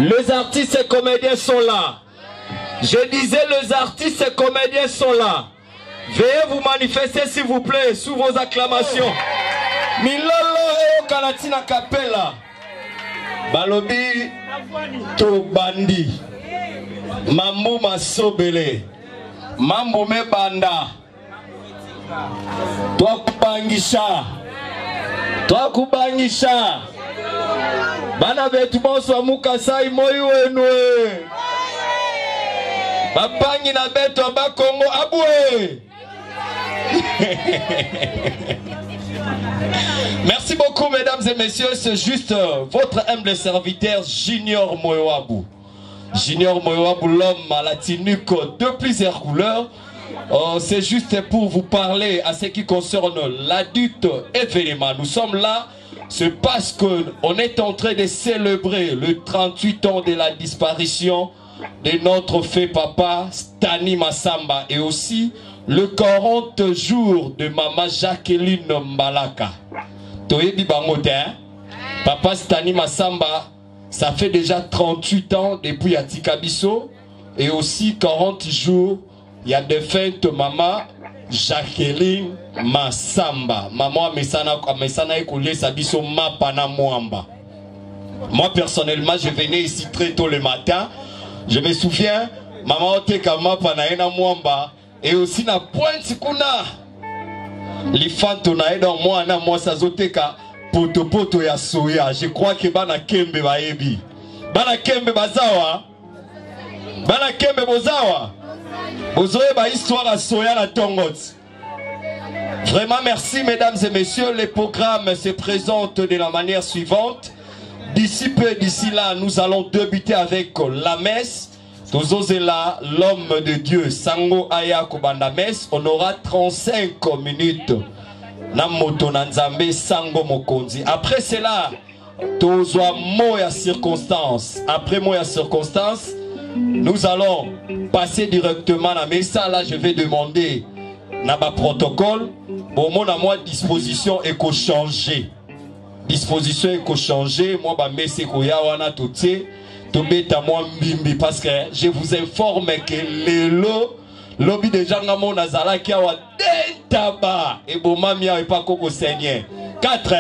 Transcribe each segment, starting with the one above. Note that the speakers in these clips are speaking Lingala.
Les artistes et comédiens sont là. Je disais, les artistes et comédiens sont là. Veuillez vous manifester s'il vous plaît sous vos acclamations. Milolo et Okalatina Kapela. Balobi to bandi. Mambo masobele. Mambo me banda. Toi kubangisha. Toi kubangisha. Bana betu bonso mukasai moyo wenwe. Bapangi na betu abakongo abwe. Merci beaucoup mesdames et messieurs, c'est juste votre humble serviteur Junior Moyoabou. Junior Moyoabou, l'homme à la tunique de plusieurs couleurs. C'est juste pour vous parler à ce qui concerne l'adulte événement. Nous sommes là, c'est parce qu'on est en train de célébrer le 38 ans de la disparition de notre fait papa Stani Massamba et aussi le 40 jours de maman Jacqueline Mbalaka. Toyebi Bangotin, papa Stani Massamba, ça fait déjà 38 ans depuis Atikabiso et aussi 40 jours, il y a des fêtes maman Jacqueline Massamba. Maman Mesana Ekoulé Sabiso Mapana Mwamba. Moi personnellement, je venais ici très tôt le matin. Je me souviens, maman Oteka Mapana Ena Mwamba. Et aussi na pointe kuna lifanto na eda mwana mwasa zoteka poto poto ya soya. Je crois que bana kembe baebi. Bana kembe bazawa. Bana kembe bozawa. Bozoe ba histoire à soya la tongote. Vraiment merci mesdames et messieurs, les programmes se présentent de la manière suivante. D'ici peu, d'ici là, nous allons débuter avec la messe. Tozozela, l'homme de Dieu, Sango Aya Kobandames, on aura 35 minutes. Namoto Nanzambe, Sango Mokonzi. Après cela, Tozwa Moya Circonstance. Après Moya Circonstance, nous allons passer directement à la messa. Là, je vais demander Naba protocole. Bon, mon à moi, disposition est changer. Disposition est changer. Moi, bah, messe koya wana toté. Parce que je vous informe que le lobby de Jangamo Nazala qui a taba et Bomamia et pas Koko Seigneur 4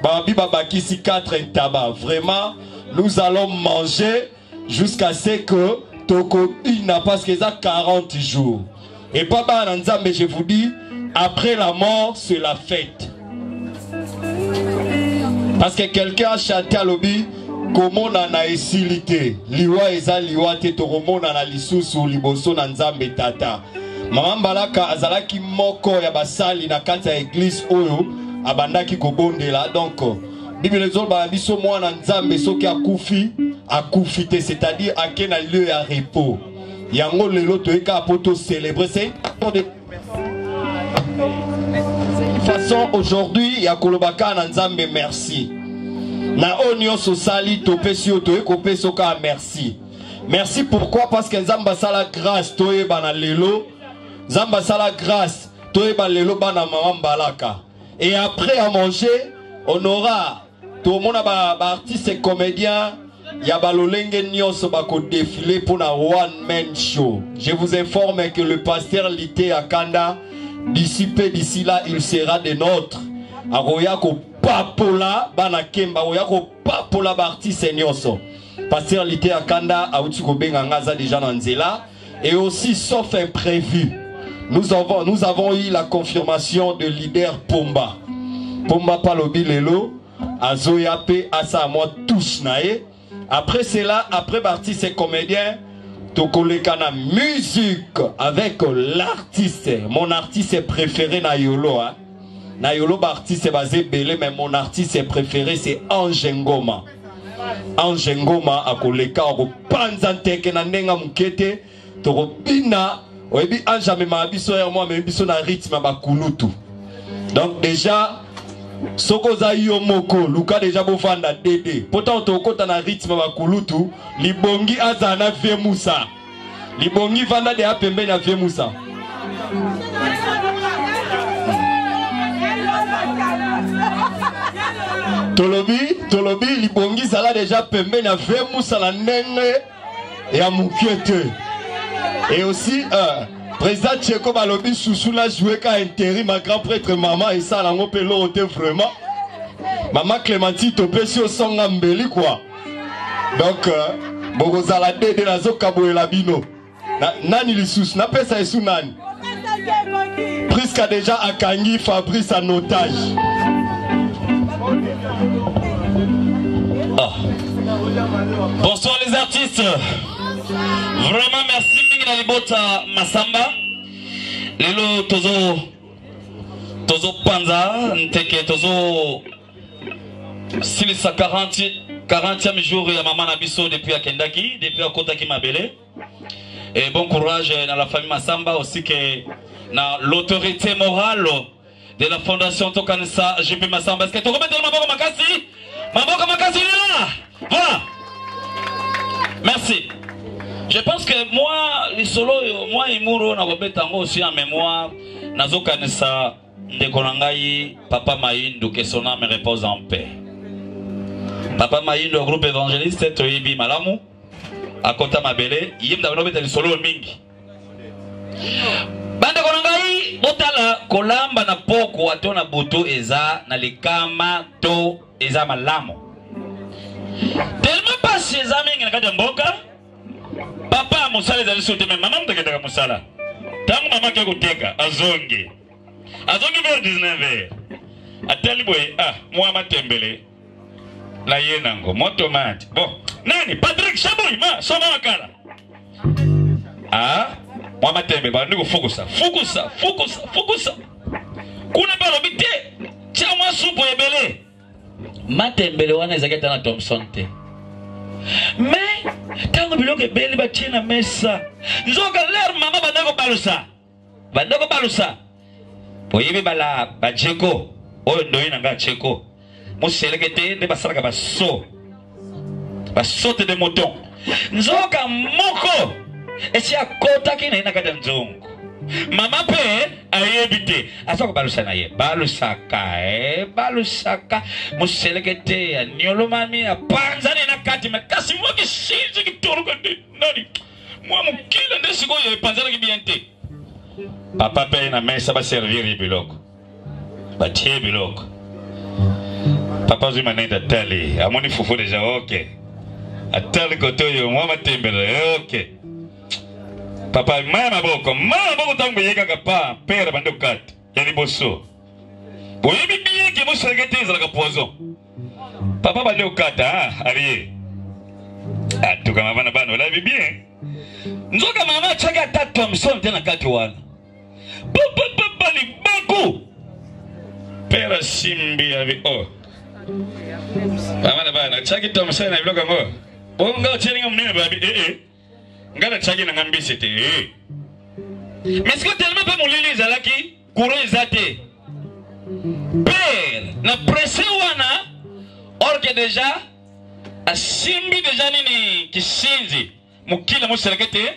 Babi Babaki si 4 tabac. Vraiment, nous allons manger jusqu'à ce que Toko n'a parce que ça 40 jours. Et Baba Nanzambe, je vous dis, après la mort, c'est la fête. Parce que quelqu'un a chanté à lobby. Comment na esilité liwa eza liwa te toromona na lisusu liboso na nzambe tata. Mama Mbalaka azalaki moko ya basali na kati ya église oyo abandaki kobondela. Donc Bible ezoloba biso mwana nzambe soki akufi te, c'est-à-dire ake na lieu ya repos. Yango lelo toyeka poto célébrer c'est de façon aujourd'hui ya kolobaka na nzambe merci. Na onyo sosali topesi otoe kopeso ka merci. Merci pourquoi? Parce que Nzamba sala grâce toye bana lelo. Nzamba sala grâce toye bana lelo bana maman Mbalaka. Et après à manger, on aura tout le monde artiste et comédien. Ya balolenge nyonso bako défiler pour na one man show. Je vous informe que le pasteur Lité Akanda d'ici là il sera des nôtres. Aroyako papola bana kemba oyako papola barti senyoso. Pasteur Lité Akanda auti ko benga ngaza déjà na nzela et aussi sauf imprévu. Nous avons eu la confirmation de leader Pomba. Pomba palobi lelo azoya pe asa moi touche nae. Après cela, après parti ces comédiens, tokolekana musique avec l'artiste. Mon artiste préféré na yolo hein. Na yolo artiste basé belé mais mon artiste préféré c'est Ange Ngoma. Ange Ngoma akoleka ko panzante ke na ndenga mukete to bina oyebi Ange mema biso er moi même biso na rythme ba kulutu. Donc déjà Soko za yo moko luka déjà bofanda dede. Pourtant tokota na rythme ba kulutu libongi azana vie Musa. Libongi vanda de apembe na vie Musa. Tolobi, libongi zala déjà pembe na vemu sala nenge et à moukiete. Et aussi, président Tcheko Balobi Soussou l'a joué qu'à intérim ma grand prêtre maman et ça l'ango pelo était vraiment. Maman Clémentine topé sur son ambeli quoi. Donc, Bogozala de la Zokabo et la Bino. Nani l'issous, n'a pas ça sous Nani. Prisca déjà à Kangi Fabrice en otage. Ah. Bonsoir les artistes. Vraiment merci Mingalibota Masamba. Lelo Tozo Panza, Nteke Tozo Silisa 40e jour ya maman Nabiso depuis à Kendaki, depuis à Kotaki Mabele. Et bon courage dans la famille Masamba aussi que dans l'autorité morale de la fondation Tokanisa JP Masamba. Est-ce que tu remets le Maboko Makasi? Maboko Makasi là. Voilà. Merci. Je pense que moi, les solos, moi et Mouro, on a aussi en mémoire. Nazokanisa Ndekonangayi, Papa Maïndou, que son âme repose en paix. Papa Maïndou, groupe évangéliste, Toyibi Malamu, à Kota Mabele, Yim Davinobet, les solos mingi. Bande Konangayi, Botala, Kolamba na poko, atona boto eza, na lekama to eza malamu. Tellement pas chez Amin, na kata mboka. Papa musala za sote mais maman mtakataka musala. Tangu mama yake kuteka azonge. Azonge vers 19h. Atali boy moi matembele. La yenango moto mati. Bon, nani Patrick Chaboy ma soma wakala. Moi matembele ba ndiko fukusa. Kuna balo bite. Chama supo ebele. Matembele wana ezaketa na Thompson te. Mais tango biloko ebeli batie na mesa nzoka ler mama bandako balusa boyebi bala bajeko oyo ndoyi na nga cheko moseleke te nde basalaka basote de moton nzoka moko esi akotaki na ye na kati ya nzongo mama pe ayebi te asoka balusa na ye balusaka moseleke te aniolomami apanzani na kati makasi mwa kishinzi kitoroka nde nani mwa mukila nde sikoyo epanzanaki bien te papa pe na mesa baserviri biloko batie biloko papa zwi manenda atali amoni fufu deja ok atali kote oyo mwa matembele ok papa maya maboko tangu yekaka pa pere bande kati ya liboso boyebi bien ke moseleke te ezalaka poison papa bande okata alie atuka mama bana olabi bien nzoka mama chaka ata Thompson te na kati wana papa libaku pere simbi abi mama bana chaki Thompson na biloko ngo bonga ochelinga munene babi ngana chaki na ngambisi te mais que tellement pas molili zalaki courant ezate père na pressé wana or que déjà asimbi déjà nini kishinzi mukila muselekete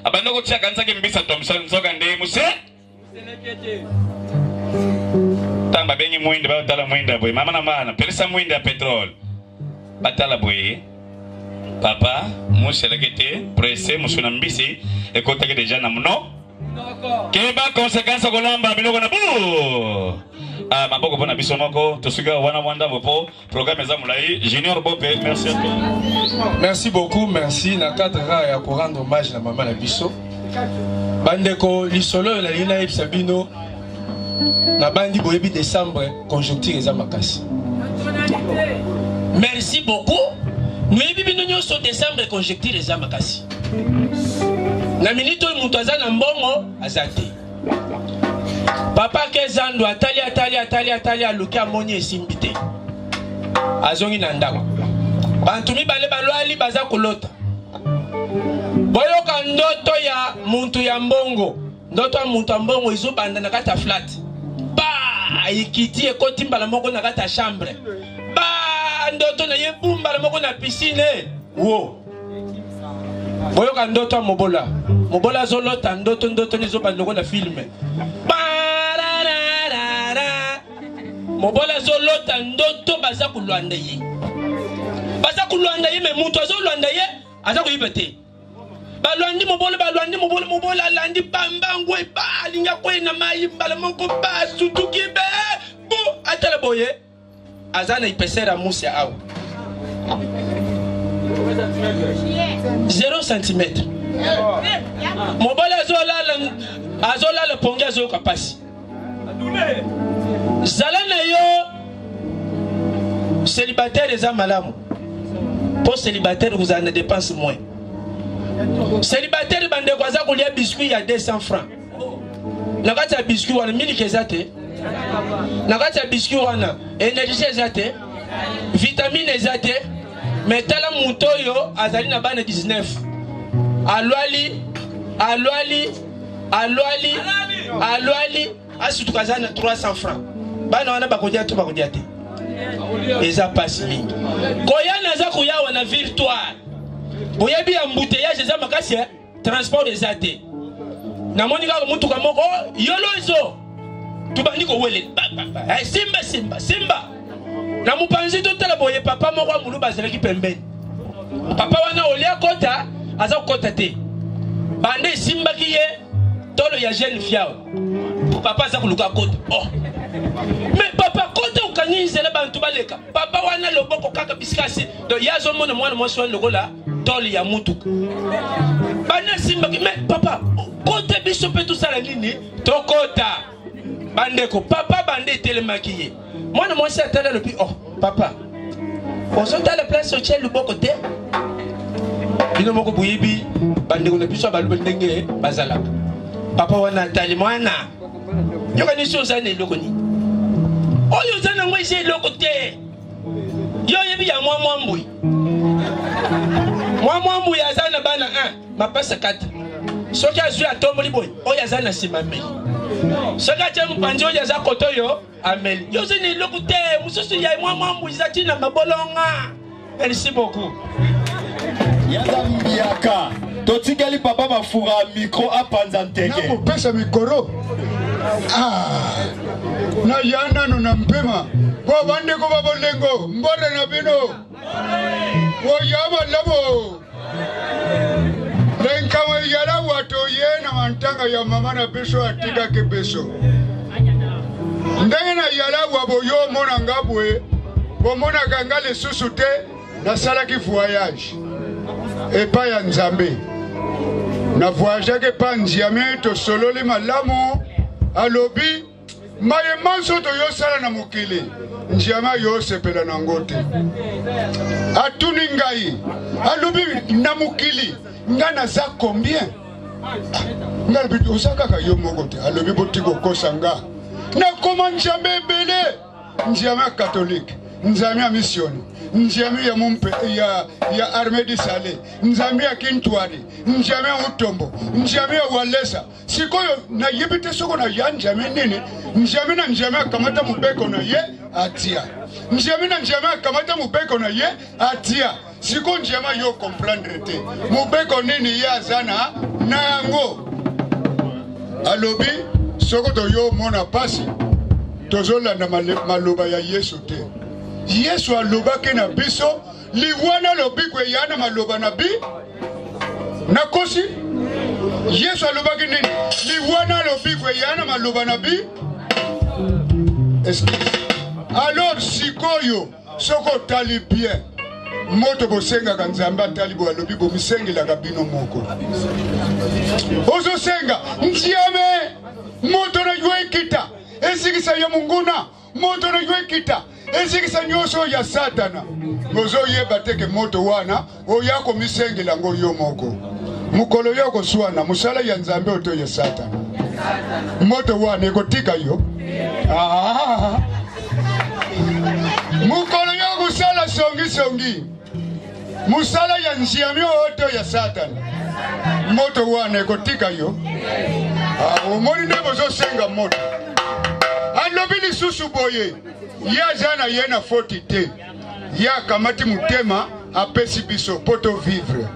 abanda ko tsaka nzake mbisa Thompson nzoka nde muse tamba benyi mwinde ba tala mwinde boy mama na mana pelisa mwinde ya petrol batala boy papa muselekete pressé musuna mbisi ekotake déjà na mno keba conséquence kolamba biloko na bu maboko pona biso moko tosuka wana wanda vopo programme za mulai Junior Bopé merci à toi. Merci beaucoup, merci na cadre ya ko rendre hommage na maman na biso bandeko lisolo la lina et Sabino na bandi boyebi décembre conjoncture eza makasi. Merci beaucoup. Mais bibi nous sommes décembre conjoncture eza makasi. Na minito mutu aza na mbongo azate. Papa Kezando atali aluki amoni esimbite. Azongi na ndako. Bantumi bale balwali baza kolota. Boyoka ndoto ya muntu ya mbongo. Ndoto ya muntu ya mbongo izobanda na kata flat. Ba ikiti ekoti mbala moko na kata chambre. Ba ndoto na yebumba la moko na piscine. Wo. Boyoka ndoto ya mobola. Mobola zolota ndoto nizobanda na filme. mobola zolota ndoto baza kulwanda ye. Baza kulwanda ye mais mutu azolwanda ye aza kuyibete. Balwandi mobola landi bambangwe ba linga kwena mai mbala moko ba sutuki be bu atala boye azana ipesera musia au 0 cm. Mobola azola le ponga zo kapasi. Zalana yo célibataire les amalamu. Pour célibataire vous en dépense moins. Célibataire bande kwaza kulia biscuit ya 200 francs. Nakati ya biscuit wana miliki ezate. Nakati ya biscuit wana énergie ezate. Vitamine ezate. Metala mutoyo azali na bana 19. Alwali asutukazana 300 francs. Bana wana bakodia tu bakodia te. Eza passe mingi. Koyana za kuyawa na virtual. Boyebi ya embouteillage eza makasi transport ezate. Na monika mutu kamoko yolo izo. Tubandi ko wele. Simba. Na mupanzi to tala boye papa moko mulu bazalaki pembeni. Papa wana olia kota aza kota te. Bande simba kiye tolo ya jeune fiao. Papa aza kuluka kota. Oh. Mais papa kota ukanyize la bantu baleka. Papa wana loboko kaka bisikasi. Do yazo mona mwana moswa lokola tolo ya mutu. Bande simba ki mais papa kota biso pe tout ça la nini? Tokota. Bande ko papa bande telemakiye. Mwana moswa atala lopi oh papa. On s'en dans la place au ciel le bon côté. Bino moko buyibi bande ko na biso baluba ndenge bazala. Papa wana tali mwana. Yoka ni chose ane lokoni. Oyo zana ngwe je lokote. Yo yebi ya mwambui. Mwambui azana bana 1, mapasa 4. Soki azui atomboli boy, oyo azana simame. Soki atie mpanjo oyo aza kotoyo ameli. Yo zene lokote, mususu ya mwambui zati na mabolonga. Merci beaucoup. Yazambiaka. Totikeli papa mafura micro apanza nteke. Nako pesa mikoro. Na yana no na mpema. Bo bande ko babolengo, mbore na bino. Wo yaba labo. Lenka wa yala wato yena mantanga ya mama na beso atika ke beso. Ndenge na yala wabo yo mona ngabwe. Bo mona kangale susute na sala ki voyage. Et pas ya Nzambe. Na voyage ke pa nziame to solo le malamu alobi maye manso to yo sala na mokili nziama yo sepela na ngote atuni ngai alobi na mokili ngana za combien ngalobi osaka ka yo mokote alobi botiko kosanga na koma nziame bele nziama catholique nziama mission Njami ya mumpe ya Armedi Sale, njami ya Kintwari, njami ya Utombo, njami ya Walesa. Sikoyo na yebite soko na ya njami nini? Njami na njami ya kamata mubeko na ye atia. Njami na njami ya kamata mubeko na ye atia. Siko njami yo comprendre te. Mubeko nini ya zana na yango. Alobi soko to yo mona pasi. Tozola na maloba ya Yesu te. Yesu alobaki na biso liwana lobi kwe yana maloba na bi nakosi Yesu alobaki nini liwana lobi kwe yana maloba na bi alors sikoyo soko tali bien moto bosenga kanzamba tali bo alobi bo misengela kabino moko ozo senga njiame moto na ywe kita esikisa ya munguna moto na ywe kita ezikisa nyoso ya satana ngozo yeba teke moto wana oyako misengela ngo yo moko mukolo yoko swana musala ya Nzambe oto ya satana moto wana ekotika yo mukolo yoko sala songi musala ya nziami oto ya satana moto wana ekotika yo omoni nebo zo senga moto alobili susu boye ya jana yena 40 te ya kamati mutema apesi biso poto vivre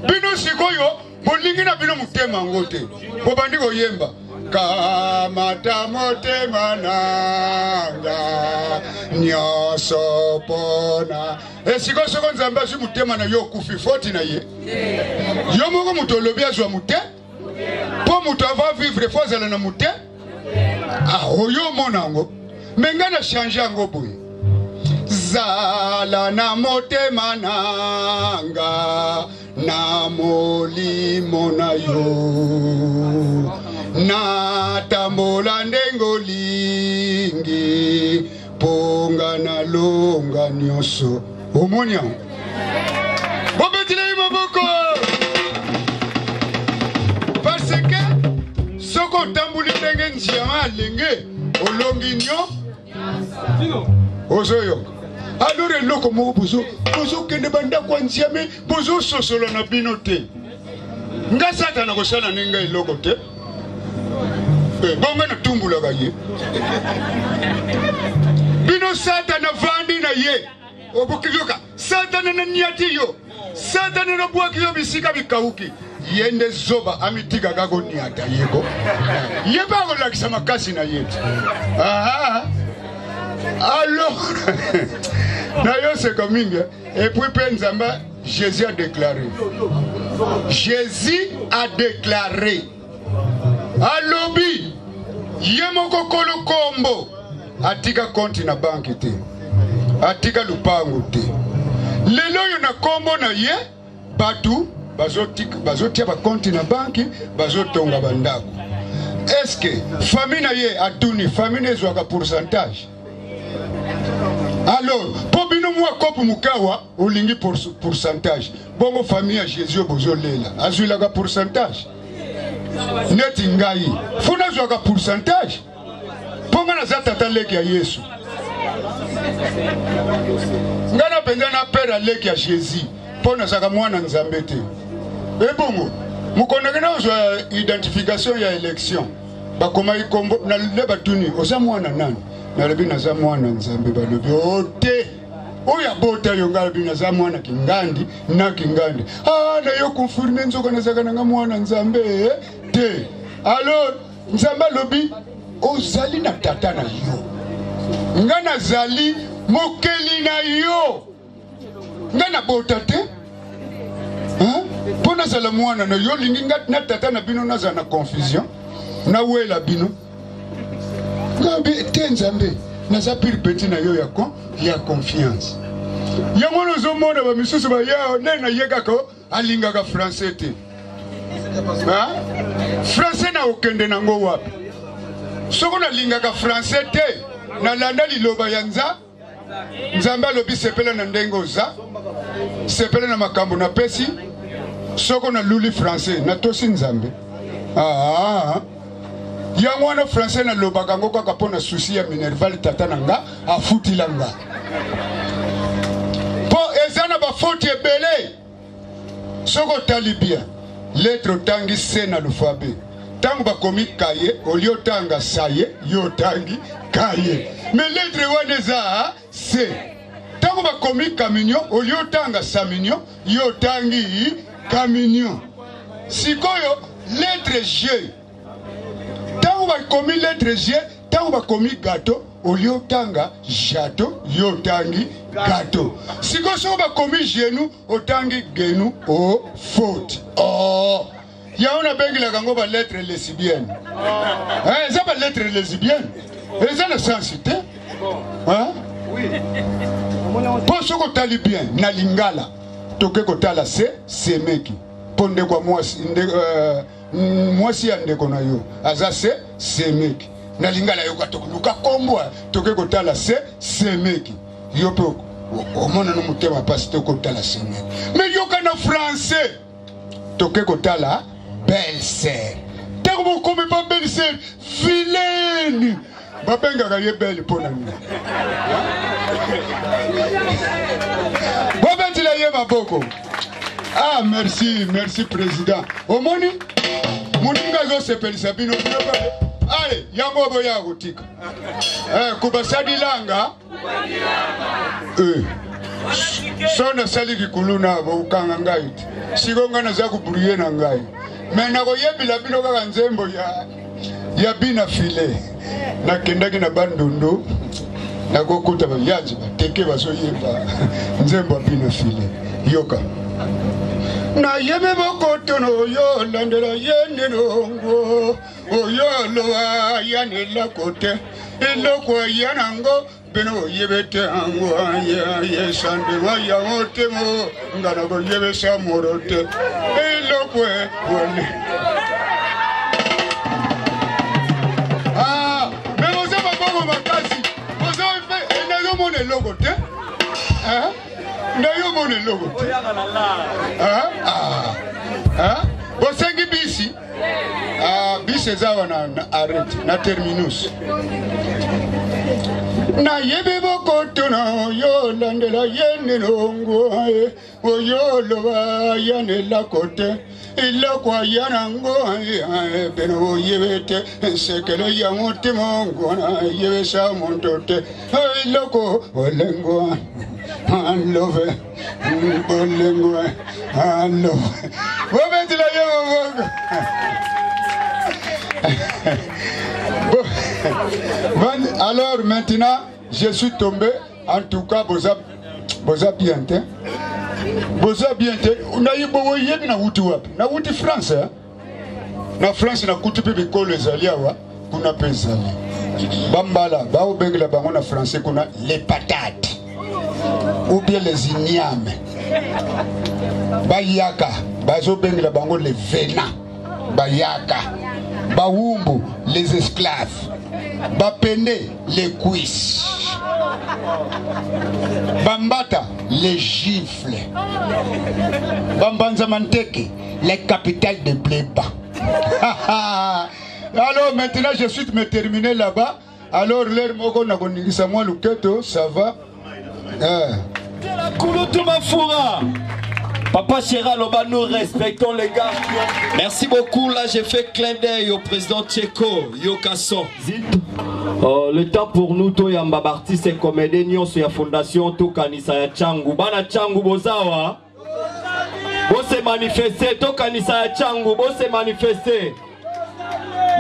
bino sikoyo bolingi na bino mutema ngote bobandi koyemba kamata motema nanga nyoso pona esiko soko nzambe azwi motema na yo kufi foti na ye yo moko moto olobi azwa mute po moto ava vivre fo azala na mute oyo omona yango me nga na change yango boye zala na motema nanga na molimo na yo na tambola ndengo lingi ponga na longa nyonso omoni yango bobetile maboko parce que soko tambuli ndenge nziama alenge olongi nyo ozoyoka alors eloko moko bozokende bandako ya nziame bozososola na bino te nga satana kosala ninga eloko te bonga na tumbulaka ye bino satana vandi na ye obokiyoka satana na niati yo satana na bwaki yo bisika bikauki yende zoba amitika kako niata yeko yeba kolakisa makasi na yetu alors na yo c'est comme mingi et puis Penzamba Jésus a déclaré alobi yemoko kolo kombo atika konti na banki te atika lupango te lelo yo na kombo na ye batu bazotia ba konti na banki bazotonga bandako est-ce que famille na ye atuni famille ezwaka pourcentage alors po bino mwa kopu mukawa olingi pourcentage bongo famille ya Jésus bozolela azwilaka pourcentage neti ngai funa zwaka pourcentage ponga na zatata leki ya Yesu ngana penza na pera leki ya Jésus pona saka mwana nzambe te ebongo mukoneke na uzwa identification ya élection bakoma ikombo na leba tuni oza mwana nani nalobi naza mwana nzambe balobi ote oya bota yo ngalobi naza mwana kingandi na kingandi na yo confirmer nzoka nazaka nanga mwana nzambe te alors nzambe lobi ozali na tata na yo ngana zali mokeli na yo ngana bota te pona zala mwana na yo lingi ngati na tata na bino naza na confusion na wela bino ngabe te nzambe naza pire petit na yo ya confiance yango nozo mona ba misusu ba yao nena yekako alingaka français te français na okende nango wapi soko na lingaka français te na landa liloba ya nzambe alobi sepela na ndenge oza sepela na makambo na pesi soko na luli français na tosi nzambe yango wana français na lobaka ngo kaka pona souci ya minerval tata nanga afutila nga po ezana ba faute ebele soko tali bien lettre tangi C na l'alphabet tango bakomi kaye olio tanga saye yo tangi kaye mais lettre wana za C tango bakomi communion olio tanga saminion yo tangi communion sikoyo lettre G tango bakomi lettre G tango bakomi gâteau olio tanga jato yo tangi gâteau siko so bakomi genou otangi genou o faute yaona bengi la kango ba lettre lesbienne ça ba lettre lesbienne et ça le sens te oui pour ce que tali bien na lingala toke ko tala c'est meki ponde kwa mwasi ya ndeko na yo aza c'est meki na lingala yo katoko luka kombwa toke ko tala c'est meki yo pe omona no mutema pasi toko tala c'est meki mais yo kana français toke ko tala belle-sœur tango bokomi pa belle-sœur vilaine babengaka ye belle pona nini bobetila ye maboko merci président omoni muninga azosepelisa bino ale yango boya kotika kubasadilanga so nasali likulu nabo ukanga ngai te sikonga naza kuburiye na ngai me nakoyebila bino kaka nzembo ya bina file nakendaki na bandundu nakokuta bayaji bateke bazoyeba nzembo bina file yoka na yebe bokotono yo landela yene nongo oyo loa yani la kote iloko yanango beno yebete ango ya sande wa ya motemo ngana go yebe samorote iloko wone mais vous avez pas mon makasi vous avez fait et mon logo te Ndayo mon logo te bosengi bisi bisi zawa na arrête na terminus na yebe bokoto na yo landela yene nongo oyo loba yane la kote illa kwa yanango beno yebete sekele ya motimo ngona yebe sa montote illa ko olengo love olengo love wabeti la yo alors maintenant je suis tombé en tout cas boza bien te boza bien te na yibo yeb na wuti wapi na wuti France na France na kutu pe bikolo ezaliawa kuna pezali bambala ba obengela bango na français kuna les patates ou bien les ignames bayaka bazo bengela bango les venants bayaka Baoumbu, les esclaves. Bapende, les cuisses. Bambata, les gifles. Bambanzamanteke, les capitales de Bléba. Alors maintenant, je suis terminé là-bas. Alors, l'air moko na koningisa moi luketo, ça va. Papa Chéra Loba, nous respectons les gars. Merci beaucoup. Là, j'ai fait clin d'œil au président Tcheko, Yokason. Le temps pour nous, Toyamba artiste et comédien, sur la fondation Tokanisa ya Changu. Bana Changu Bozawa. Bose manifester, Tokanisa ya Changu, Bose manifester.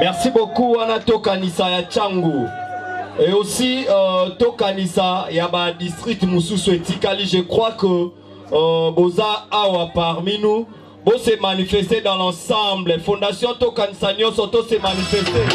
Merci beaucoup, Ana Tokanisa ya Changu. Et aussi, Tokanisa Yaba district Moussousou Etikali, je crois que Boza Awa parmi nous, Bo se manifester dans l'ensemble. Fondation Tokansanyo Soto se manifester.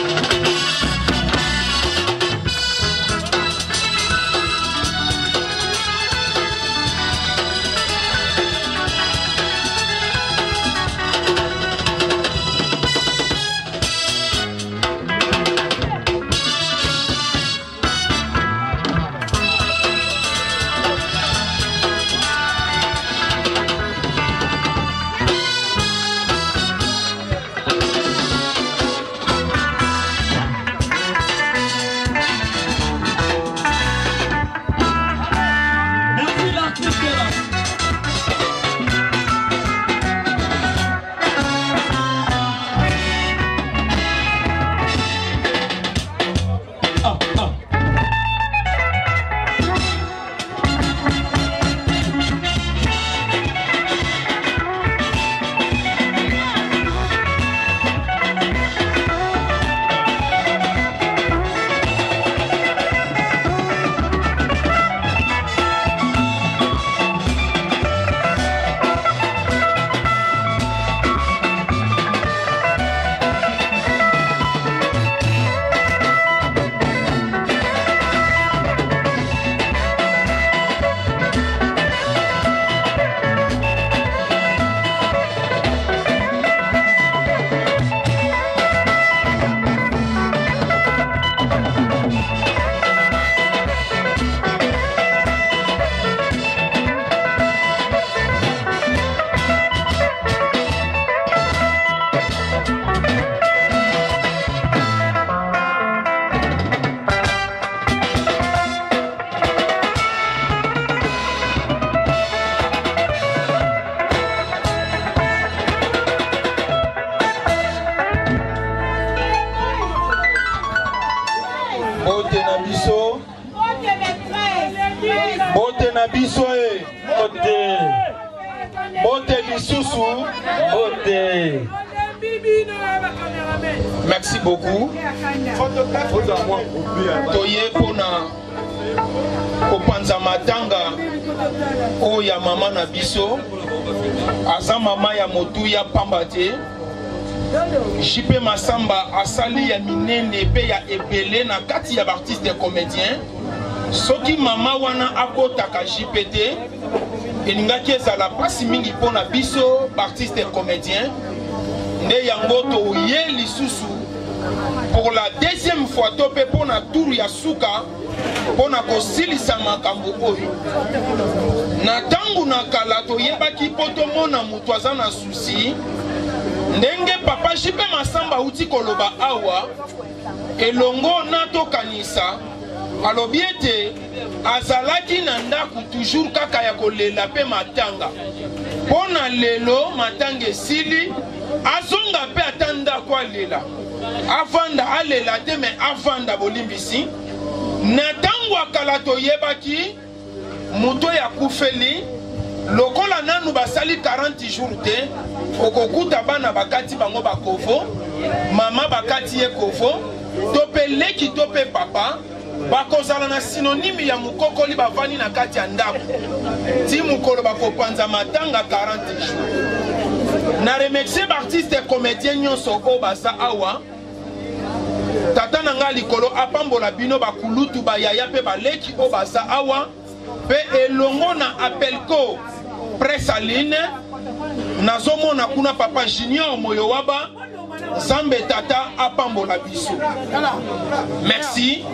Merci beaucoup. Toye pona kopanza matanga oya mama na biso aza mama ya motu ya pambate JP Masamba asali ya minene pe ya ebele na kati ya artiste comédien soki mama wana akotaka JPT elingaki ezala pasi mingi pona biso artiste comédien nde yango toye lisusu pour la deuxième fois tope pona tour ya suka pona kosilisa makambo oyo na tangu na kala toyebaki po tomona mutu aza na susi ndenge papa JP Masamba uti koloba awa elongo na tokanisa alobi ete azalaki na ndaku toujours kaka ya kolela pe matanga pona lelo matanga esili azonga pe atanda kwa lela afanda alela te me afanda bolimbisi na tango akala toyebaki muto ya kufeli lokola nanu basali 40 jours te okokuta bana bakati bango bakofo mama bakati ye kofo tope leki tope papa bakozala na synonyme ya mukokoli bavani na kati ya ndako ti mukolo bakopanza matanga 40 jours na remercier artiste comédien nyonso o basa awa tata nanga likolo apambola bino bakulutu bayaya pe baleki o basa awa pe elongo na apelko presaline nazomona kuna papa Junior Moyowaba Zambe tata apambola biso merci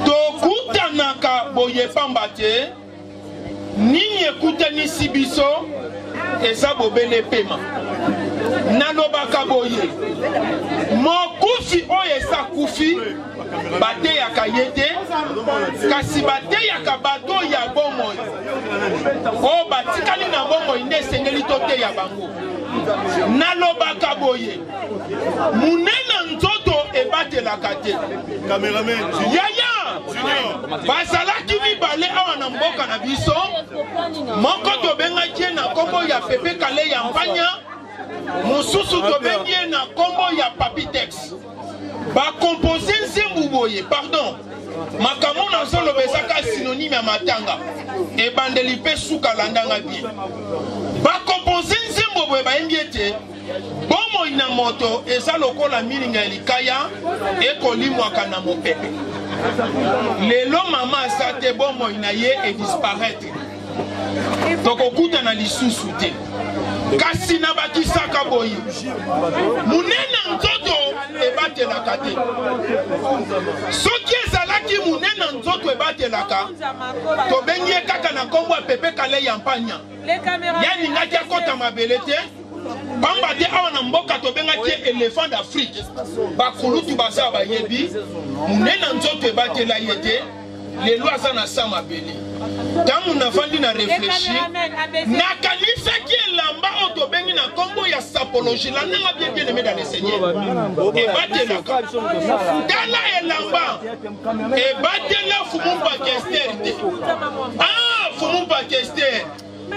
tokutanaka boye pamba te nini ekutani si biso eza bobele pema nalobaka boye mokufi oyo eza kufi bateyaka ye te kasi bateyaka bato ya bomoi oyo batikali na bomoi nde esengeli toteya bango nalobaka boye munena nzoto ebatelaka te yaya bazalaki mibale awa na mboka na biso moko tobengaki na kombo ya Pepe Kale ya Mpanya mosusu tobengi na kombo ya Papitex bakompose nzembu boye pardon makambo nazoloba ezaka synonyme ya matanga ebandeli mpe suka landanga bien bakompose nzembu boye bayembi ete bomoi na moto eza lokola milinga ya likaya ekolimwaka na mopepe lelo mama asa te bomoi na ye edisparaître tokokuta na lisusu te kasi na bakisaka boye munena nzoto ebatelaka te soki ezalaki munena nzoto ebatelaka tobengi ye kaka na kombo ya Pepe Kale ya Mpanya yaningaki akota mabele te pamba te awa na mboka tobengaki éléphant d'Afrique bakulutu baza bayebi munena nzoto ebatela ye te lelo aza na sa mabele tangu nafandi na réfléchir nakanisaki elamba oyo tobengi na kombo ya sapologie landanga bien bien aimé dans le Seigneur ebatelaka tala elamba ebatela Fumumba Kester te Fumumba Kester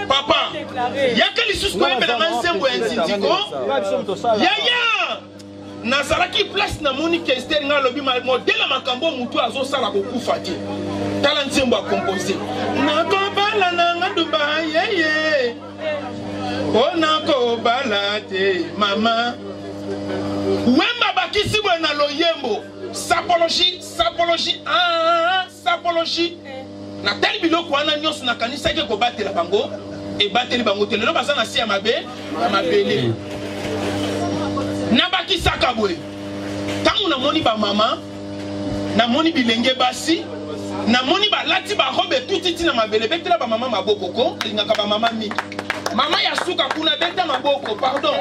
papa yaka lisusu koyembelanga nsembo ya nzindiko yaya nazalaki place na moni Kester nga alobi modele makambo mutu azosala kokufa te tala nsembo akompose nakobala nanga ndumba yeye o nakobala te mama wemba bakisi bwe na loyembo sapologie sapologie na tali biloko wana nyonso nakanisaki kobatela bango ebateli bango te lelo baza na se ya mabele nabakisaka bwe ntango namoni bamama namoni bilenge basi namoni balati barobe tutiti na mabele betela bamama mabokoko alingaka bamama mingi mama ya suka kuna beta maboko pardon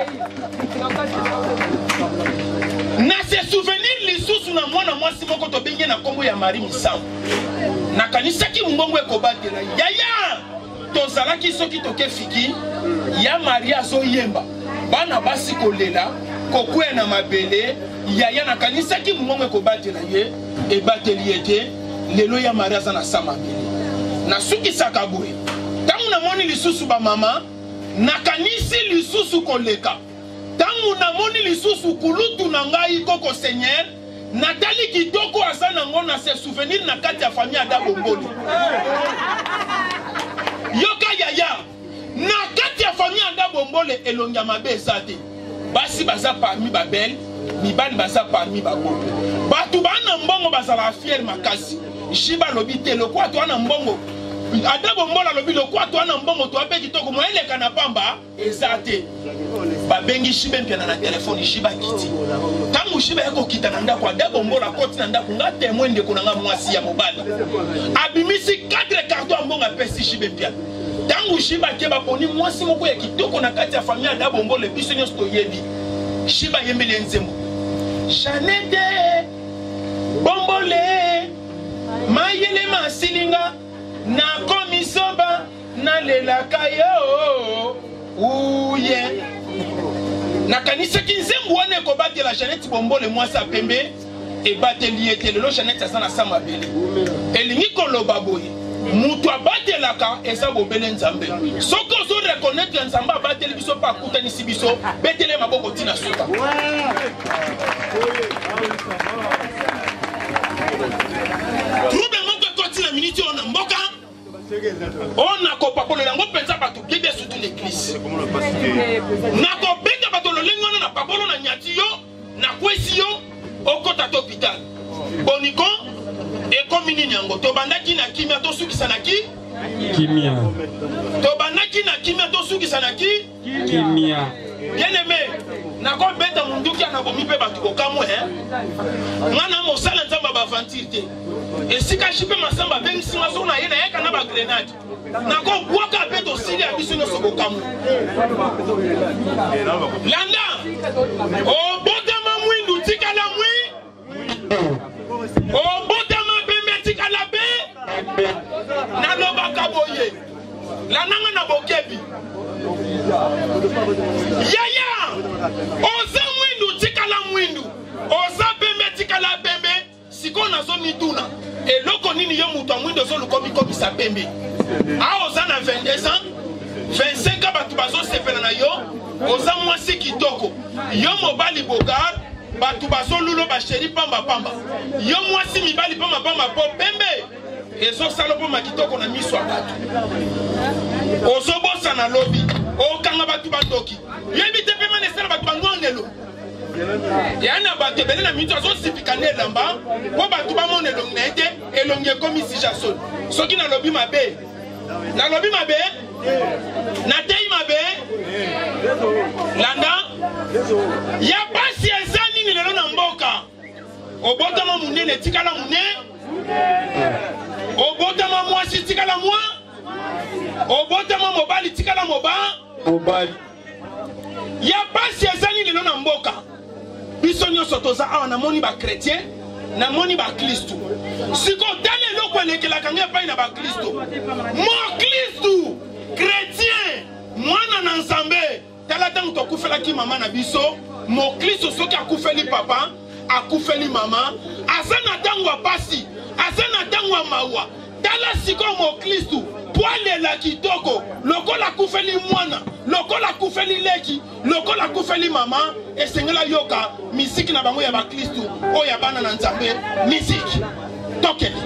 na se souvenir lisusu na mwana mwasi moko tobengi na kombo ya Marie Misambo nakanisaki mbongo ekobatela yaya tozalaki soki tokefiki ya Maria azoyemba bana basi kolela kokwea na mabele yaya nakanisaki mbongo ekobatela ye ebateli ete lelo ya Maria aza na sa mabele nasukisaka boye ntango namoni lisusu bamama nakanisi lisusu koleka ntango Tangu na moni lisusu kulutu na ngai koko Seigneur. Nathalie kitoko asa nango na se souvenir na kati ya famille Ada Bombole. Yoka yaya. Na kati ya famille Ada Bombole elongia mabe esate. Basi baza parmi babel, mibani baza parmi babo. Batu bana mbongo baza la fier makasi. Shiba lobite lo kwa to ana mbongo. Ada Bombole lobi lo kwa to ana mbongo to ape kitoko mo ele kana pamba ezate. Babengi Shiba mpia na telefone Shiba kiti. Tangu Shiba yako kita na ndako Ada Bombole koti na ndako nga témoin de konanga mwasi ya mobali. Abimisi 4 cartons mbongo pesi Shiba mpia. Tangu Shiba keba poni mwasi moko ya kitoko na kati ya famille Ada Bombole biso nyoso toyebi. Shiba yembele nzembo. Chanete Bombole mayele masilinga na komisoba na lelaka yo uye na kanisa kinzembo wane ko batela Chanete Bombole mwasi apembe e bateli etelelo Chanete asana sama bele elingi koloba boye mutu abatelaka eza bobele nzambe soko ozo reconnaître nzambe abateli biso pa kutanisi biso betele maboko tina suka trouble moko koti na minute on mboka on a kopapolo yango penza bato bibe surtout l'église na ko benga bato lolengo na papolo na nyati yo na kwesi yo okota to hôpital boniko et comme ninyango to bandaki na kimia to sukisa na ki kimia to bandaki na kimia to sukisa na ki kimia bien aimé na ko beta munduki na bomi pe batu ko kamwe ngana mo sala nzamba ba vantilité et sika chipe masamba bengi singa so na yena yeka na ba grenade na ko bwaka pe to sili abiso no so ko kamwe landa o botama mwindu tikala mwi o botama bembe tikala be na loba kaboye la nanga na bokebi yaya oza mwindu tikala mwindu oza bembe tikala bembe siko na zo mituna eloko nini yo mutu mwindo zo lukomi komisa bembe a oza na 22 ans 25 batu bazo sepela na yo oza mwasi kitoko yo mobali bogar batu bazo lulo ba sheri pamba pamba yo mwasi mibali pamba pamba po bembe ezo salo po makitoko na miso abatu ozo bosa na lobi okanga batu batoki yebi te pema nesala batu bangonelo yana batu bele na mito azo sipikane lamba po batu bamonelo ngete elonge komi si jason soki na lobi mabe na tei mabe landa ya basi ezani ni lelo na mboka obotama munene tikala munene obotama mwasi tikala mwa obotama mobali tikala mobali ya basi ezani lelo na mboka biso nyonso toza awa na moni ba chrétien na moni ba kristo siko tale eloko elekelaka ngai epai na ba kristo mo kristo chrétien mwana na nzambe tala ntango tokufelaki mama na biso mo kristo soki akufeli papa akufeli mama aza na ntango ya pasi aza na ntango ya mawa tala sikoyo mo kristo poalela kitoko lokola akufeli mwana lokola akufeli leki lokola akufeli mama esengela yoka misiki na bango ya bakristo oyo ya bana na nzambe misiki tokeli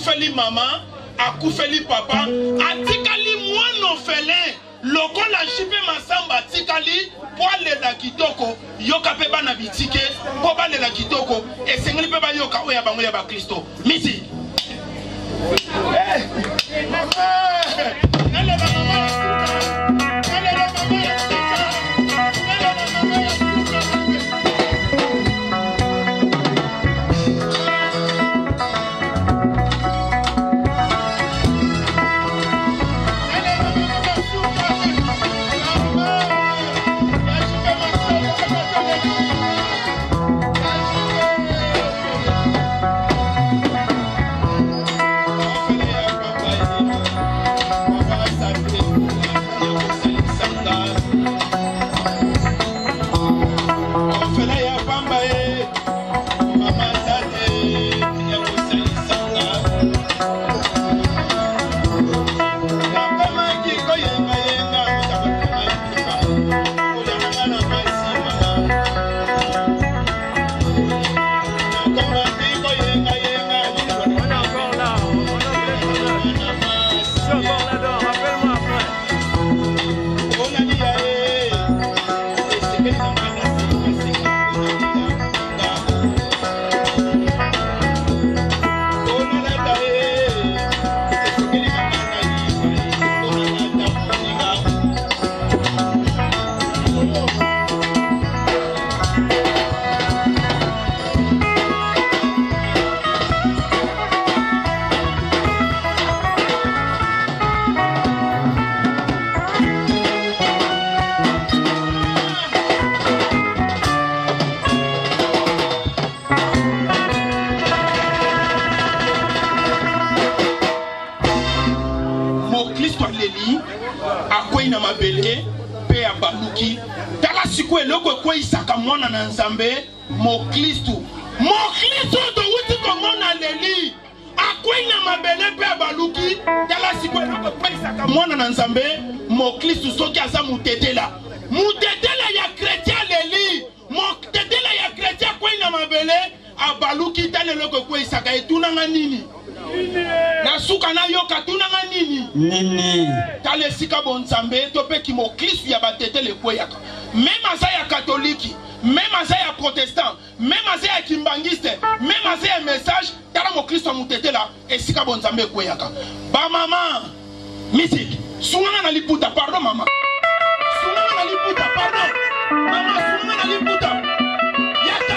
akufeli mama, akufeli papa, atikali mwana orphelin, lokola jipe masamba atikali poale la kitoko, yoka pe bana bitike, po bale la kitoko, et sengeli pe ba yoka oya bango ya ba Kristo. Misi. Nzambe Mokristo to wuti komona leli akwenya mabele pe abaluki tala siko eloko pesa kamona na Nzambe Mokristo soki aza mutetela ya chrétien leli mutetela ya chrétien kwenya mabele abaluki tala eloko kwesa ka etunanga nini na suka na yoka tunanga nini tala sika bon Nzambe to pe ki Mokristo ya batetele kweyaka même asa ya katoliki même à ya protestant, même à ya kimbangiste, même à ya message, tala mo Christ mutete là, et sika bonzambe kweyaka. Ba maman, musique, sungana na liputa, pardon maman. Sungana na liputa, pardon. Maman, sungana na liputa. Yaka.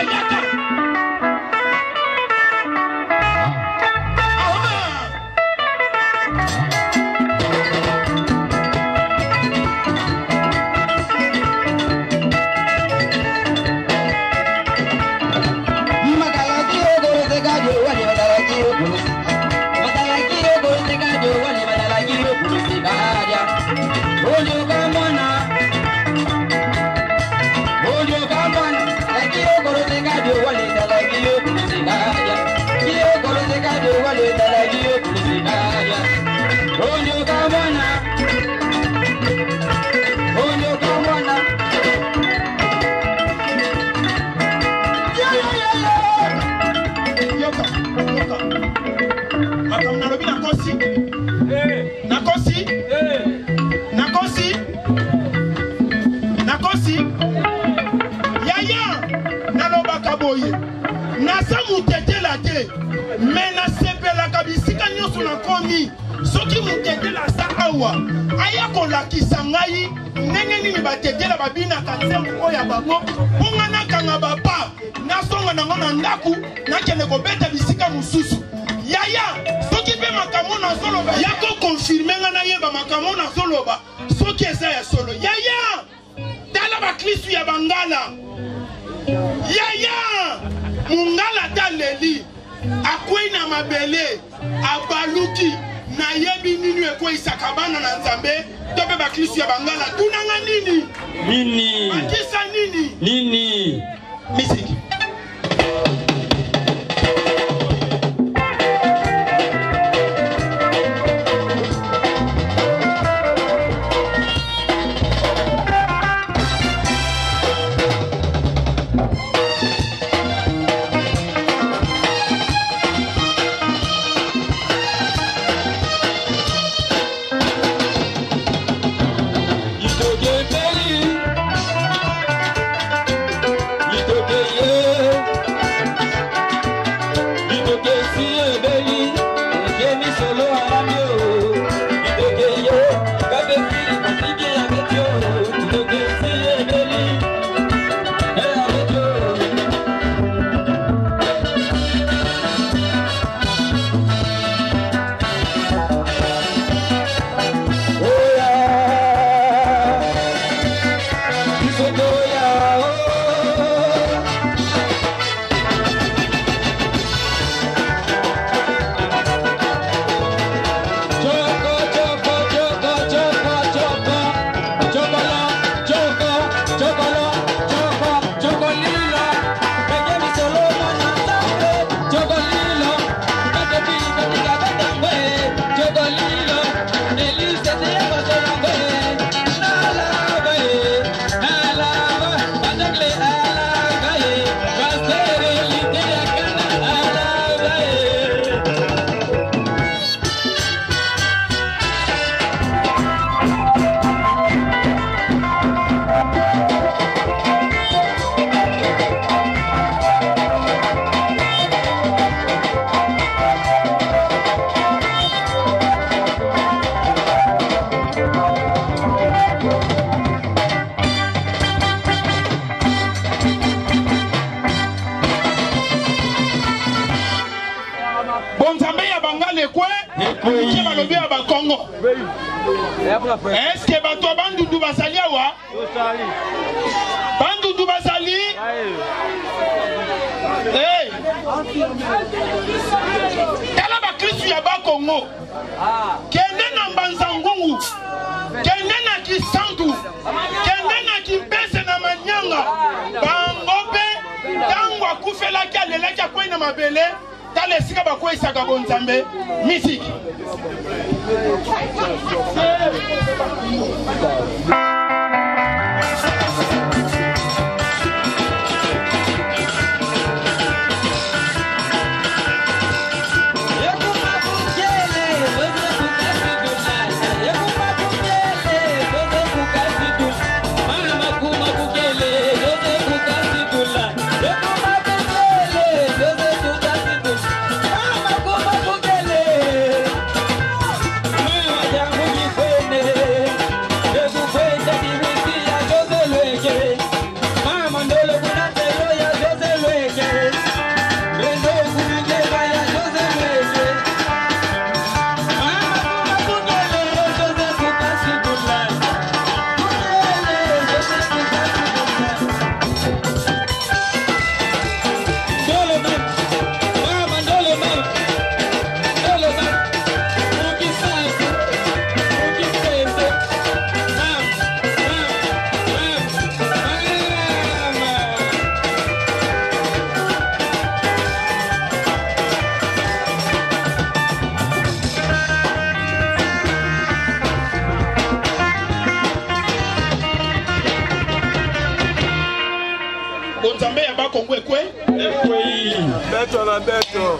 Mais na sepela kabisika nyoso na komi soki mutetela sa awa aya kolakisa ngai ndenge nini batetela babina kanzembo oya bango ongana kanga bapa nasonga nango na ndaku nakende kobeta bisika mususu yaya soki pe makambo na soloba yako confirme nga na yeba makambo na soloba soki eza ya solo yaya tala ba Kristo ya bangala yaya mungala taleli akwena mabele abaluki na yebi nini ekwe isakabana na Nzambe tobe ba Kristo ya bangala tunanga nini akisa nini misiki Est-ce que bato bandundu basali awa? Bandundu basali? Hey! Tala ba Kristu ya ba Congo. Kende na Mbanzangungu. Kende na Kisantu. Kende na Kimpese na Manyanga. Bangobe tango akufela kalela kya kwena mabele. Tala sika ba kwa isaka bonzambe. Musique. Beto na beto.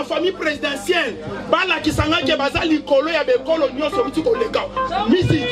Famille présidentielle, bala kisanga ke bazali kolo ya bekolo nyoso biti koleka. Musique.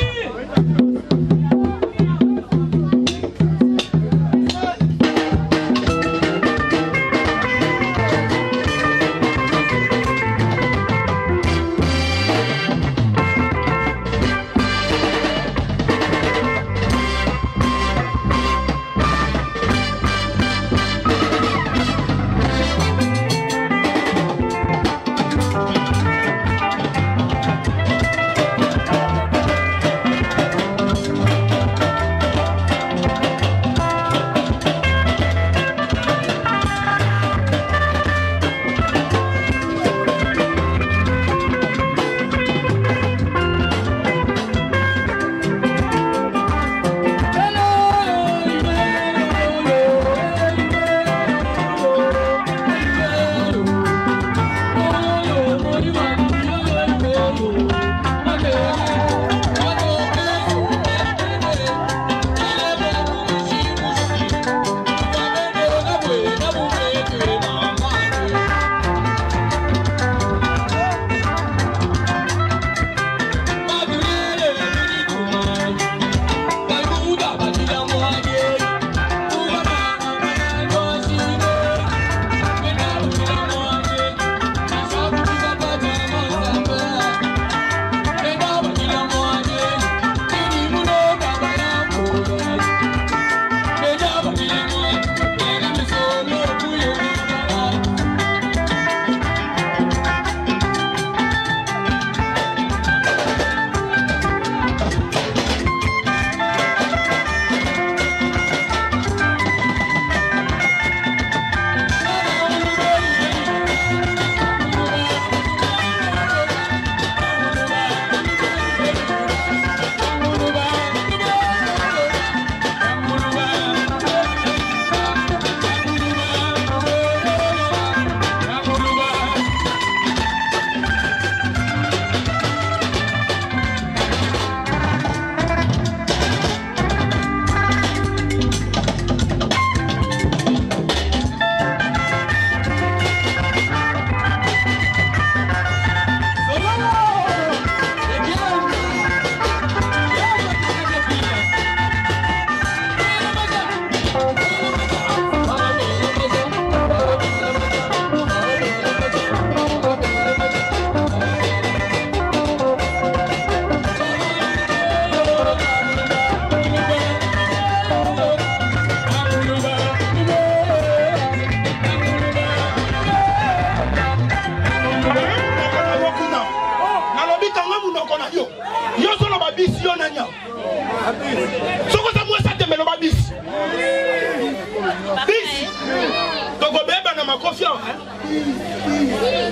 na makofia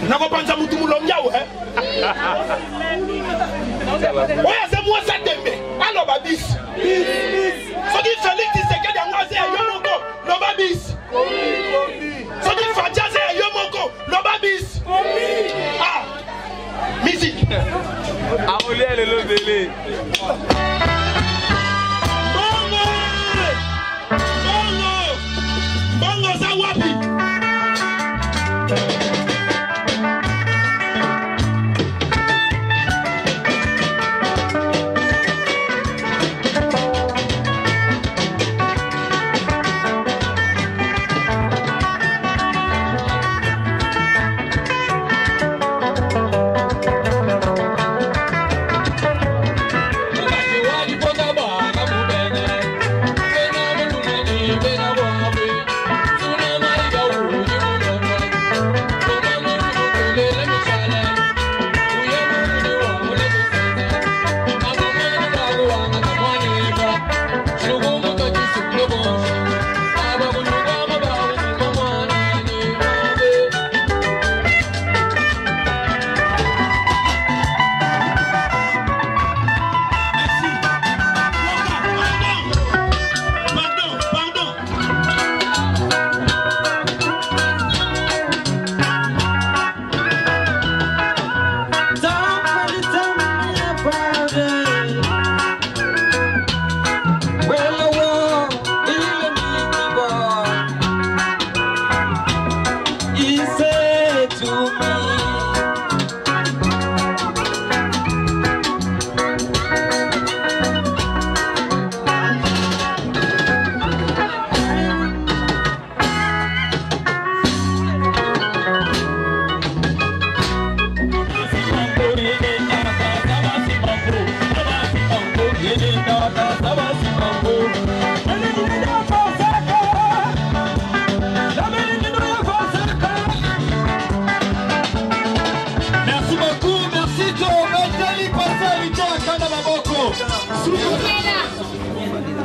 nako panza mutu mulongia we oya se moi ça tembe alo babis soki Félix Tshisekedi angaze yo moko lo babis soki Fadjaze yo moko lo babis ah musique Aolia le lobele. Bongo za wapi?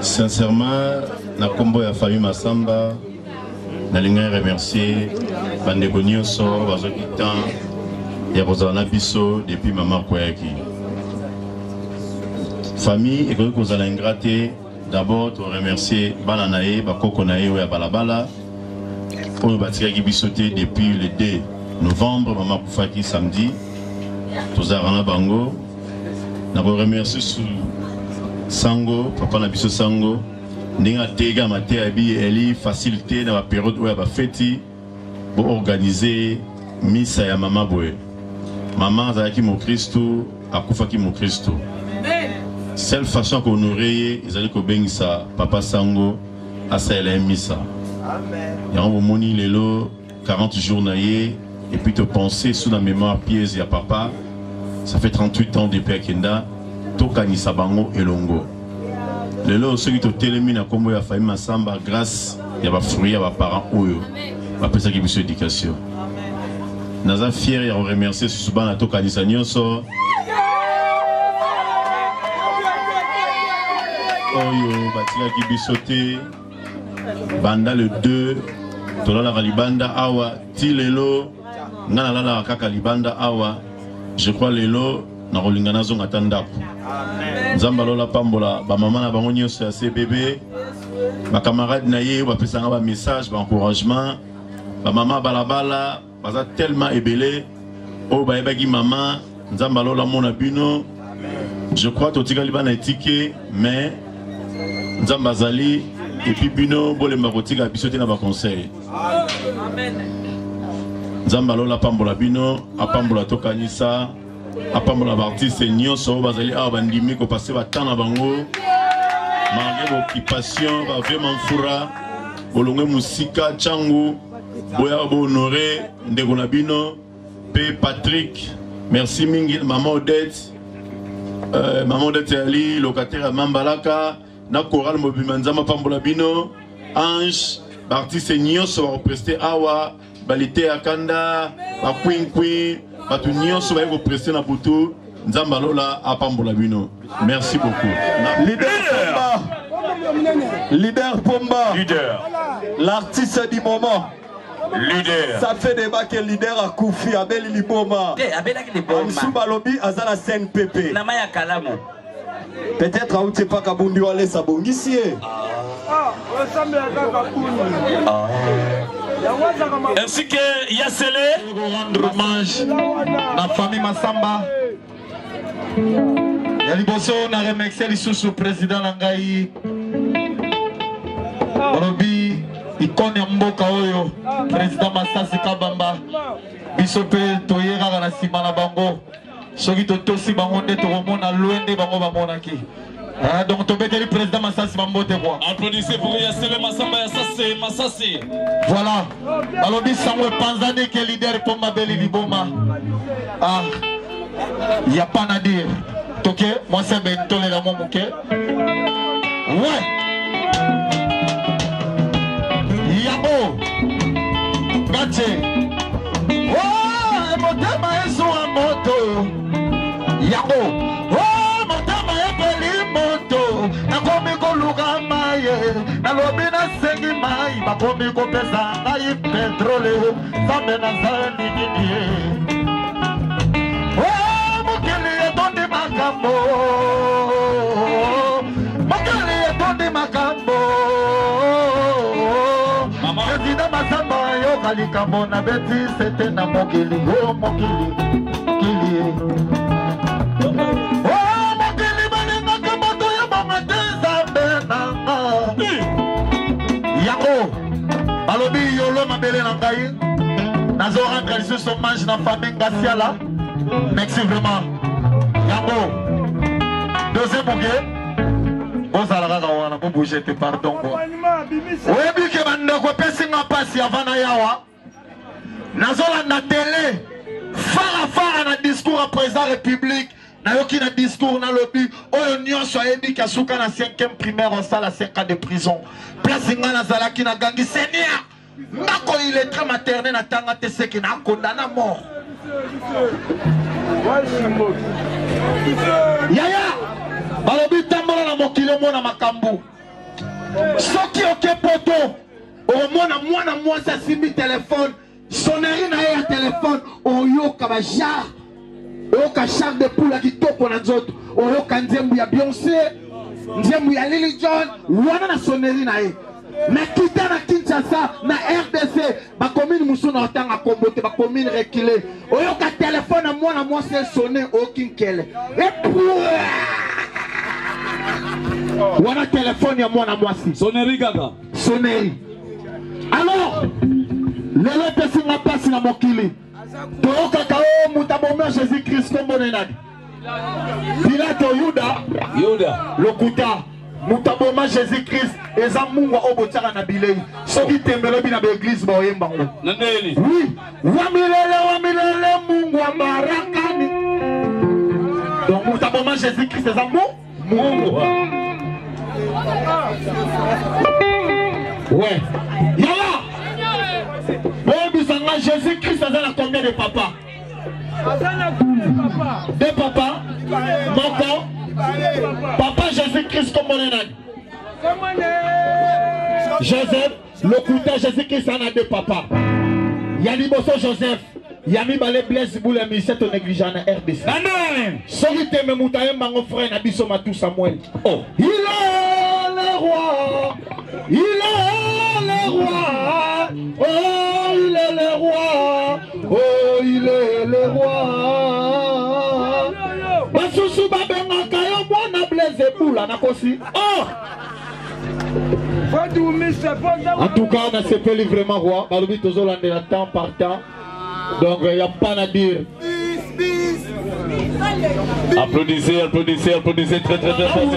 Sincèrement, na combo ya famille Massamba, na linga remercier bandeko nyonso bazoki temps ya kozala na biso depuis maman koyaki. Famille ekoki kozala ingrate, d'abord to remercier bana na ye bakoko na ye oya balabala oyo batikaki biso te depuis le 2 novembre maman kufaki samedi tozala na bango. Na ko remercier sur Sango, papa na biso Sango, ndinga tega mate abi eli facilité na ba période où ya ba feti pour organiser misa ya mama boye. Maman azalaki mo Kristo, akufaki mo Kristo. Seule façon qu'on honorer, ils allaient ko bengisa papa Sango asa ela misa. Amen. Ya on moni lelo 40 jours naie et puis te penser sous la mémoire pièce ya papa. Ça fait 38 ans depuis Akenda. Tokanisa bango elongo. Lelo ceux qui te télémine à combo ya famille Massamba grâce ya ba fruits ya ba parents oyo. Ba pesa ki biso éducation. Naza fier ya remercier susuba na tokanisa nyonso. Oyo batika ki biso te banda le 2 tolala ka libanda awa ti lelo ngana lala kaka libanda awa. Je crois lelo na rolinga nazo ngatandako. Nzamba lola pambola ba maman na bango nyonso ya CBB ba camarades na ye ba pesanga ba message ba encouragement ba maman balabala baza tellement ebelé o ba yebaki maman nzamba lola mona bino. Je crois totika libana etike mais nzamba zali et puis bino bolemba kotika biso te na ba conseil. Amen. Nzamba lola pambola bino apambola tokanisa apambola l'artiste nyonso bazali awa bandimi ko passer ba temps na bango malgré l'occupation ba vraiment fura bolongwe musika changu boya bo honorer ndeko na bino pe Patrick merci mingi maman Odette ali locataire à Mambalaka na choral mobima nzama pambola bino Ange artiste nyonso ba représenter awa balite akanda ba queen batu nyonso ba représenter na butu nzamba lola apambola bino. Merci beaucoup. Leader Pomba, l'artiste du moment. Leader. Ça fait débat que leader a Koufi, Abel Liboma. Souba Lobby, Azala CNPP. Peut-être à Outé pas Kabundi Wale Sabongisi. Ainsi que Yassele, rendre hommage à la famille Massamba. Yaliboso, on a remercié le président Nangaï. Robi, Ikone Mboka Oyo, président Massasi Kabamba. Bisope, Toyera, la Simana Bango. Soki Totosi Bango, Toromona, Luende Bango Bamonaki. Donc, tu le président Massassi Mambote. Applaudissez pour Yassele Massamba Yassassi Massassi. Voilà. Alors, il Samuel Panzane qui est leader pour Mabeli Liboma. Ah, il n'y a pas à dire. Ok, moi c'est Bento les Ramon Mouké. Ouais. Yabo. Gaché. Oh, mon thème est sur un moto. Yabo. Nakomi koluka maye, nalobi na sengi mai, bakomi kopesa ngai petrole, zambe na zani nini. Oh, mokili etondi makambo, mokili etondi makambo. Président Massamba yoka likambo na beti sete na mokili, oh mokili, mokili. Alobi yolo mabele na ngai nazo rendre les sous hommage na famille Ngasiala. Merci vraiment. Yango deuxième bouquet vous allez wana pour bouger te pardon quoi. Oui que bande ko pesi nga pasi avana yawa nazo la télé fara na discours à président République na yoki na discours na lobi oyo nyonso ayebi kasuka na 5e primaire on sala 5 ans de prison. Place ngana zalaki na gangi Seigneur. Mako il est très maternel na tanga te seki na condamné à mort. Yaya balobi tambola na mokile mona makambu. Soki oke poto o mwana mwasi simbi téléphone sonnerie na ya téléphone oyoka ba jar oyoka char de poule kitoko na nzoto oyoka nzembu ya Beyoncé nzembu ya Lily John wana na sonnerie na ye. Mais quitter na Kinshasa, na RDC, ba commune Moussou na otanga kombote, ba commune reculé. Oyoka téléphone à moi c'est sonné au Kinkele. Et pour wana téléphone ya moi si. Sonnerie gaga. Sonnerie. Alors, le pesi na passe na mokili. Toyoka kao mutaboma Jésus-Christ comme bonenadi. Pilato Yuda, Lokuta. Mutaboma Jésus-Christ eza mungu obotaka na bilei soki tembelo bina l'église ba oyemba ngo nandeli oui wa milele mungu wa barakani donc mutaboma Jésus-Christ eza mungu ouais yala bon bisanga Jésus-Christ eza na combien de papa deux papas moko Papa Jésus-Christ comme on est. Joseph, le couteau Jésus-Christ en a deux papas. Yaliboso Joseph, Yami Balé Blaise Boule ministère ton négligent na RDC. Solité me moutaye mango frère Nabiso Matou Samuel. Oh, il est le roi. Il est le roi. Oh, il est le roi. Oh, il est le roi. Basusu babenga kayo mwana Blaise Boule nakosi. Oh. En tout cas, on a CP vraiment roi. Balobi tozolande la temps par temps. Donc il n'y a pas à dire. Applaudissez, applaudissez, applaudissez très très très fort.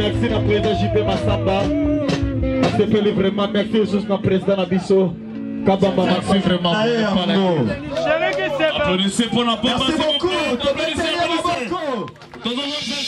merci à président JP Massamba. Acceptez vraiment, merci juste à président Nabiso. Kabamba, merci vraiment. Applaudissez pour la bombe. Merci beaucoup. Applaudissez pour la bombe.